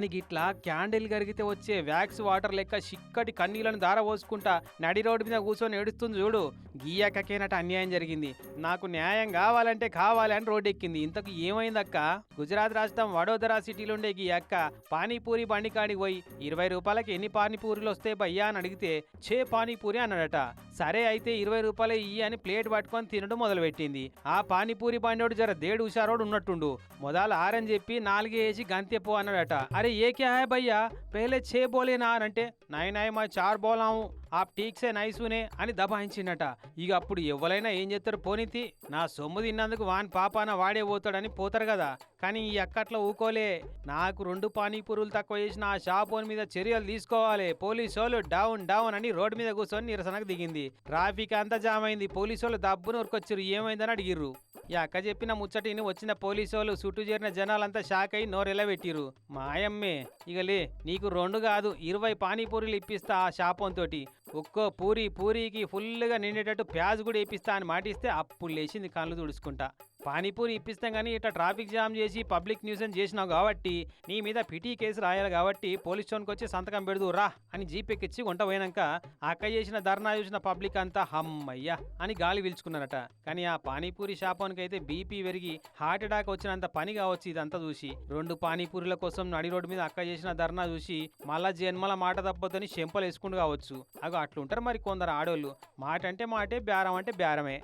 అని గిట్లా క్యాండిల్ కరిగితే వచ్చే వ్యాక్స్ వాటర్ లెక్క చిక్కటి కన్నీళ్లను దార పోసుకుంటా నడి రోడ్డు మీద కూర్చొని ఏడుస్తుంది చూడు. గీయక్కకేనట అన్యాయం జరిగింది. నాకు న్యాయం కావాలంటే కావాలి అని రోడ్డు ఎక్కింది. ఇంతకు ఏమైందక్క? గుజరాత్ రాష్ట్రం వడోదరా సిటీలో ఉండే ఈ అక్క పానీపూరి బండి కాడికి పోయి 20 రూపాయలకి ఎన్ని పానీపూరీలు వస్తే భయ్యా అని అడిగితే చే పానీపూరి అన్నాడట. సరే అయితే 20 రూపాయలే ఇయ్యి అని ప్లేట్ పట్టుకొని తినడం మొదలుపెట్టింది. ఆ పానీపూరి బండోడు జర దేడు హుషారోడు ఉన్నట్టుండు. మొదలు ఆరని చెప్పి 4 వేసి గంతే పో అన్నాడట. అరే ఏ క్యా హై భయ్యా పేలే చే బోలేనా అని అంటే నాయ్ మా 4 బోలాము ఆ టీక్సే నైసునే అని దబాయించిండట. ఇక అప్పుడు ఎవరైనా ఏం చేస్తారు, పోనీతి నా సొమ్ము తిన్నందుకు వాని పాపాన వాడే పోతాడని పోతారు కదా. కానీ ఈ అక్కట్లో ఊకోలే. నాకు 2 పానీపూరులు తక్కువ చేసిన ఆ షాపోన్ మీద చర్యలు తీసుకోవాలి. పోలీసు వాళ్ళు డౌన్ డౌన్ అని రోడ్డు మీద కూర్చొని నిరసనకు దిగింది. ట్రాఫిక్ అంతా జామ్ అయింది. పోలీసు వాళ్ళు దబ్బును ఉరికొచ్చారు. ఏమైందని అడిగిర్రు. ఈ అక్క చెప్పిన ముచ్చటిని వచ్చిన పోలీసు వాళ్ళు చుట్టూ చేరిన జనాలంతా షాక్ అయి నోరెలా పెట్టిరు. మాయమ్మే ఇగలే నీకు 2 కాదు 20 పానీపూరీలు ఇప్పిస్తా ఆ షాపోన్ తోటి. ఒక్కో పూరికి ఫుల్గా నిండేటట్టు ప్యాజ్ కూడా ఇప్పిస్తా అని మాటిస్తే అప్పుడు లేచింది కళ్ళు తుడుచుకుంటా. పానీపూరి ఇప్పిస్తాం కానీ ఇట్లా ట్రాఫిక్ జామ్ చేసి పబ్లిక్ న్యూసెన్స్ చేసినావు కాబట్టి నీ మీద పిటీ కేసు రాయాలి కాబట్టి పోలీస్ స్టేషన్కి వచ్చి సంతకం పెడదు రా అని జీపెక్కిచ్చి వంట పోయినాక అక్క చేసిన ధర్నా చూసిన పబ్లిక్ అంతా హమ్మయ్యా అని గాలి పీల్చుకున్నారట. కానీ ఆ పానీపూరి షాపోనికి అయితే బీపీ పెరిగి హార్ట్ అటాక్ వచ్చినంత పని కావచ్చు ఇదంతా చూసి. 2 పానీపూరిల కోసం నడి రోడ్డు మీద అక్క చేసిన ధర్నా చూసి మళ్ళా జన్మల మాట తప్పొద్దని చెంపలు వేసుకుంటూ కావచ్చు. అగో అట్లుంటారు మరి కొందరు ఆడోళ్ళు. మాట అంటే మాటే, బేరం అంటే బేరమే.